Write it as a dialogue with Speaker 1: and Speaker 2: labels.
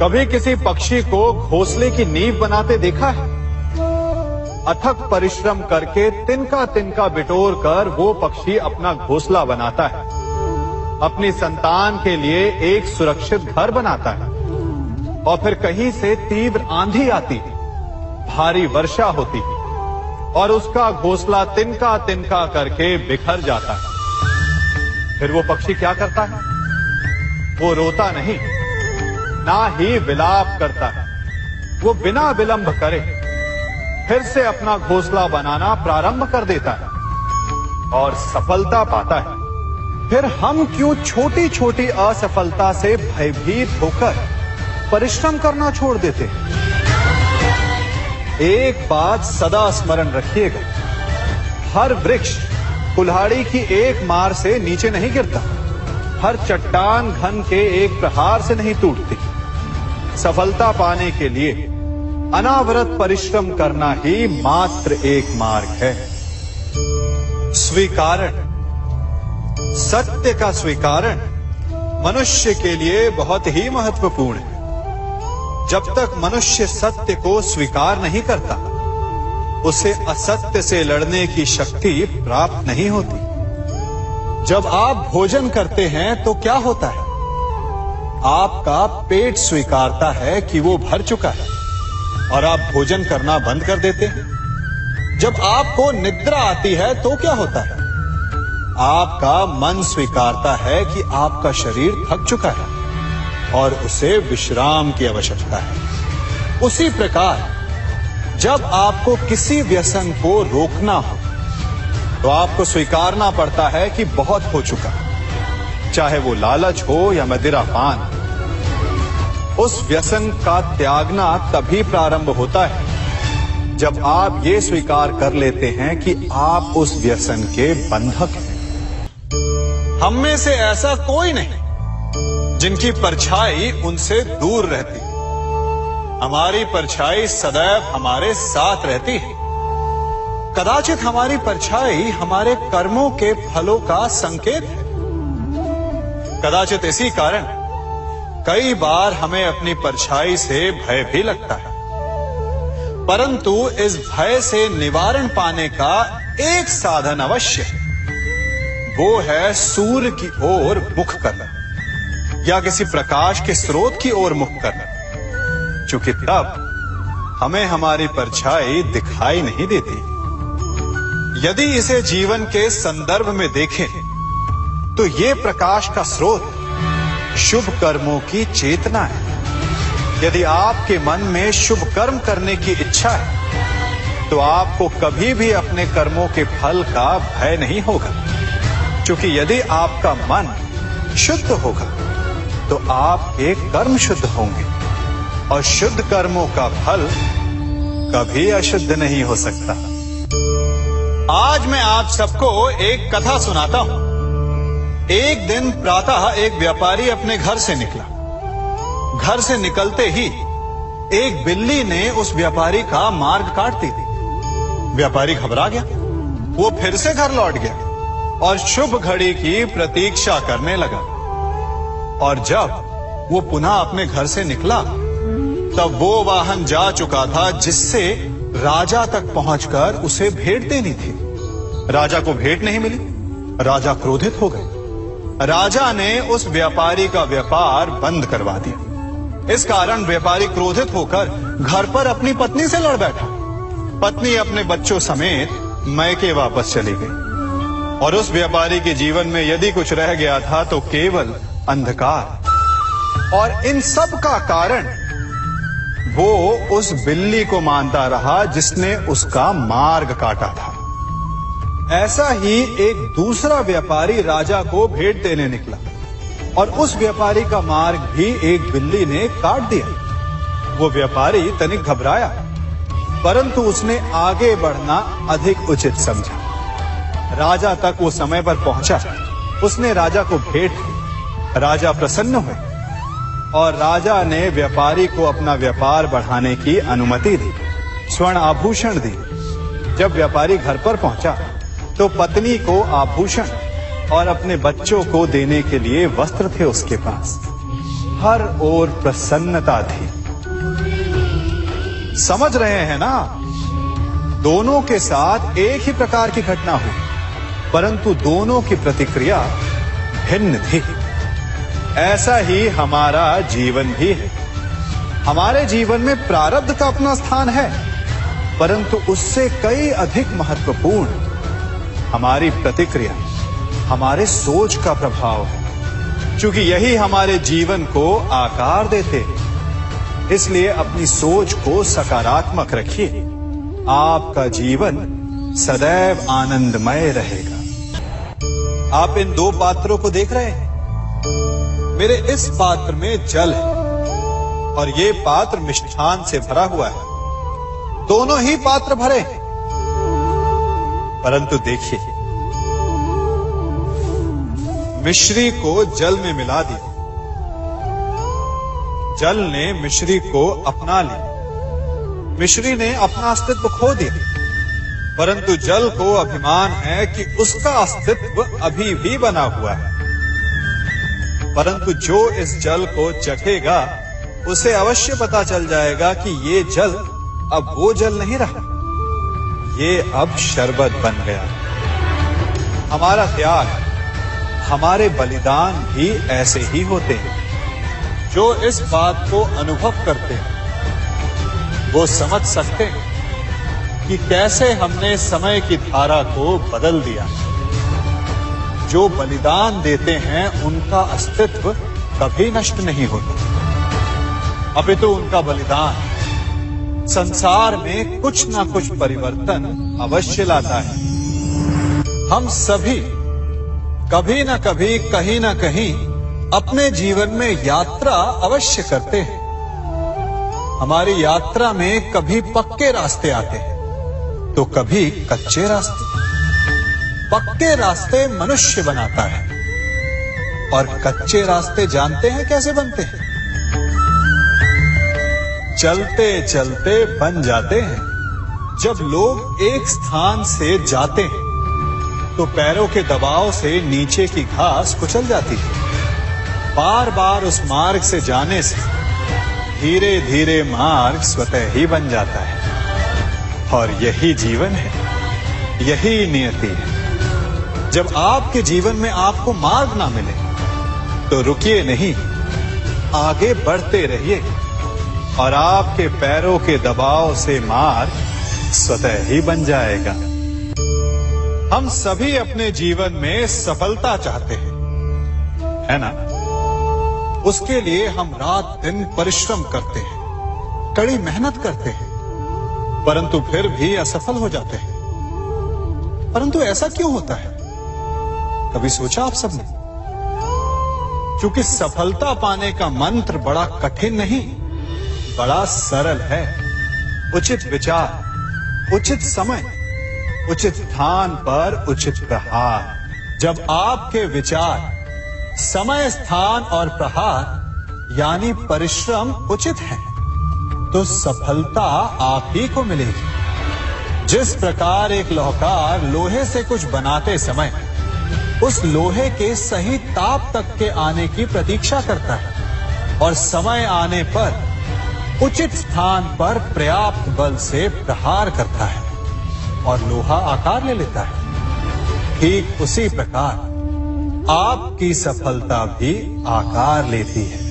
Speaker 1: कभी किसी पक्षी को घोंसले की नींव बनाते देखा है? अथक परिश्रम करके तिनका तिनका बिटोर कर वो पक्षी अपना घोंसला बनाता है, अपनी संतान के लिए एक सुरक्षित घर बनाता है। और फिर कहीं से तीव्र आंधी आती है, भारी वर्षा होती है और उसका घोंसला तिनका तिनका करके बिखर जाता है। फिर वो पक्षी क्या करता है? वो रोता नहीं, ना ही विलाप करता है। वो बिना विलंब करे फिर से अपना घोंसला बनाना प्रारंभ कर देता है और सफलता पाता है। फिर हम क्यों छोटी छोटी असफलता से भयभीत होकर परिश्रम करना छोड़ देते हैं? एक बात सदा स्मरण रखिएगा, हर वृक्ष कुल्हाड़ी की एक मार से नीचे नहीं गिरता, हर चट्टान घन के एक प्रहार से नहीं टूटती। सफलता पाने के लिए अनावरत परिश्रम करना ही मात्र एक मार्ग है। स्वीकारण, सत्य का स्वीकारण मनुष्य के लिए बहुत ही महत्वपूर्ण है। जब तक मनुष्य सत्य को स्वीकार नहीं करता, उसे असत्य से लड़ने की शक्ति प्राप्त नहीं होती। जब आप भोजन करते हैं तो क्या होता है? आपका पेट स्वीकारता है कि वो भर चुका है और आप भोजन करना बंद कर देते हैं। जब आपको निद्रा आती है तो क्या होता है? आपका मन स्वीकारता है कि आपका शरीर थक चुका है और उसे विश्राम की आवश्यकता है। उसी प्रकार जब आपको किसी व्यसन को रोकना हो तो आपको स्वीकारना पड़ता है कि बहुत हो चुका, चाहे वो लालच हो या मदिरापान। उस व्यसन का त्यागना तभी प्रारंभ होता है जब आप ये स्वीकार कर लेते हैं कि आप उस व्यसन के बंधक हैं। हम में से ऐसा कोई नहीं जिनकी परछाई उनसे दूर रहती। हमारी परछाई सदैव हमारे साथ रहती है। कदाचित हमारी परछाई हमारे कर्मों के फलों का संकेत है। कदाचित इसी कारण कई बार हमें अपनी परछाई से भय भी लगता है, परंतु इस भय से निवारण पाने का एक साधन अवश्य है। वो है सूर्य की ओर मुख करना या किसी प्रकाश के स्रोत की ओर मुख करना, क्योंकि तब हमें हमारी परछाई दिखाई नहीं देती। यदि इसे जीवन के संदर्भ में देखें तो ये प्रकाश का स्रोत शुभ कर्मों की चेतना है। यदि आपके मन में शुभ कर्म करने की इच्छा है तो आपको कभी भी अपने कर्मों के फल का भय नहीं होगा, क्योंकि यदि आपका मन शुद्ध होगा तो आपके कर्म शुद्ध होंगे और शुद्ध कर्मों का फल कभी अशुद्ध नहीं हो सकता। आज मैं आप सबको एक कथा सुनाता हूं। एक दिन प्रातः एक व्यापारी अपने घर से निकला। घर से निकलते ही एक बिल्ली ने उस व्यापारी का मार्ग काट दी। व्यापारी घबरा गया। वो फिर से घर लौट गया और शुभ घड़ी की प्रतीक्षा करने लगा। और जब वो पुनः अपने घर से निकला तब वो वाहन जा चुका था जिससे राजा तक पहुंचकर उसे भेंट देनी थी। राजा को भेंट नहीं मिली। राजा क्रोधित हो गए। राजा ने उस व्यापारी का व्यापार बंद करवा दिया। इस कारण व्यापारी क्रोधित होकर घर पर अपनी पत्नी से लड़ बैठा। पत्नी अपने बच्चों समेत मैके वापस चली गई और उस व्यापारी के जीवन में यदि कुछ रह गया था तो केवल अंधकार। और इन सब का कारण वो उस बिल्ली को मानता रहा जिसने उसका मार्ग काटा था। ऐसा ही एक दूसरा व्यापारी राजा को भेंट देने निकला और उस व्यापारी का मार्ग भी एक बिल्ली ने काट दिया। वो व्यापारी तनिक घबराया, परंतु उसने आगे बढ़ना अधिक उचित समझा। राजा तक वो समय पर पहुंचा। उसने राजा को भेंट दी। राजा प्रसन्न हुए और राजा ने व्यापारी को अपना व्यापार बढ़ाने की अनुमति दी, स्वर्ण आभूषण दी। जब व्यापारी घर पर पहुंचा तो पत्नी को आभूषण और अपने बच्चों को देने के लिए वस्त्र थे उसके पास। हर ओर प्रसन्नता थी। समझ रहे हैं ना, दोनों के साथ एक ही प्रकार की घटना हुई, परंतु दोनों की प्रतिक्रिया भिन्न थी। ऐसा ही हमारा जीवन भी है। हमारे जीवन में प्रारब्ध का अपना स्थान है, परंतु उससे कई अधिक महत्वपूर्ण हमारी प्रतिक्रिया, हमारे सोच का प्रभाव है। क्योंकि यही हमारे जीवन को आकार देते हैं। इसलिए अपनी सोच को सकारात्मक रखिए। आपका जीवन सदैव आनंदमय रहेगा। आप इन दो पात्रों को देख रहे हैं। मेरे इस पात्र में जल है और ये पात्र मिष्ठान से भरा हुआ है। दोनों ही पात्र भरे हैं, परंतु देखिए, मिश्री को जल में मिला दिया। जल ने मिश्री को अपना लिया। मिश्री ने अपना अस्तित्व खो दिया, परंतु जल को अभिमान है कि उसका अस्तित्व अभी भी बना हुआ है। परंतु जो इस जल को चखेगा, उसे अवश्य पता चल जाएगा कि ये जल अब वो जल नहीं रहा, ये अब शरबत बन गया। हमारा त्याग, हमारे बलिदान भी ऐसे ही होते हैं। जो इस बात को अनुभव करते हैं, वो समझ सकते हैं कि कैसे हमने समय की धारा को बदल दिया। जो बलिदान देते हैं, उनका अस्तित्व कभी नष्ट नहीं होता, अपितु उनका बलिदान संसार में कुछ ना कुछ परिवर्तन अवश्य लाता है। हम सभी कभी न कभी, कहीं न कहीं अपने जीवन में यात्रा अवश्य करते हैं। हमारी यात्रा में कभी पक्के रास्ते आते हैं तो कभी कच्चे रास्ते। पक्के रास्ते मनुष्य बनाता है और कच्चे रास्ते जानते हैं कैसे बनते हैं? चलते चलते बन जाते हैं। जब लोग एक स्थान से जाते हैं तो पैरों के दबाव से नीचे की घास कुचल जाती है। बार बार उस मार्ग से जाने से धीरे धीरे मार्ग स्वतः ही बन जाता है। और यही जीवन है, यही नियति है। जब आपके जीवन में आपको मार्ग ना मिले तो रुकिए नहीं, आगे बढ़ते रहिए और आपके पैरों के दबाव से मार्ग स्वतः ही बन जाएगा। हम सभी अपने जीवन में सफलता चाहते हैं, है ना? उसके लिए हम रात दिन परिश्रम करते हैं, कड़ी मेहनत करते हैं, परंतु फिर भी असफल हो जाते हैं। परंतु ऐसा क्यों होता है? कभी सोचा आप सबने? क्योंकि सफलता पाने का मंत्र बड़ा कठिन नहीं, बड़ा सरल है। उचित विचार, उचित समय, उचित स्थान पर उचित प्रहार। जब आपके विचार, समय, स्थान और प्रहार यानी परिश्रम उचित है, तो सफलता आप ही को मिलेगी। जिस प्रकार एक लोहार लोहे से कुछ बनाते समय उस लोहे के सही ताप तक के आने की प्रतीक्षा करता है और समय आने पर उचित स्थान पर पर्याप्त बल से प्रहार करता है और लोहा आकार ले लेता है, ठीक उसी प्रकार आपकी सफलता भी आकार लेती है।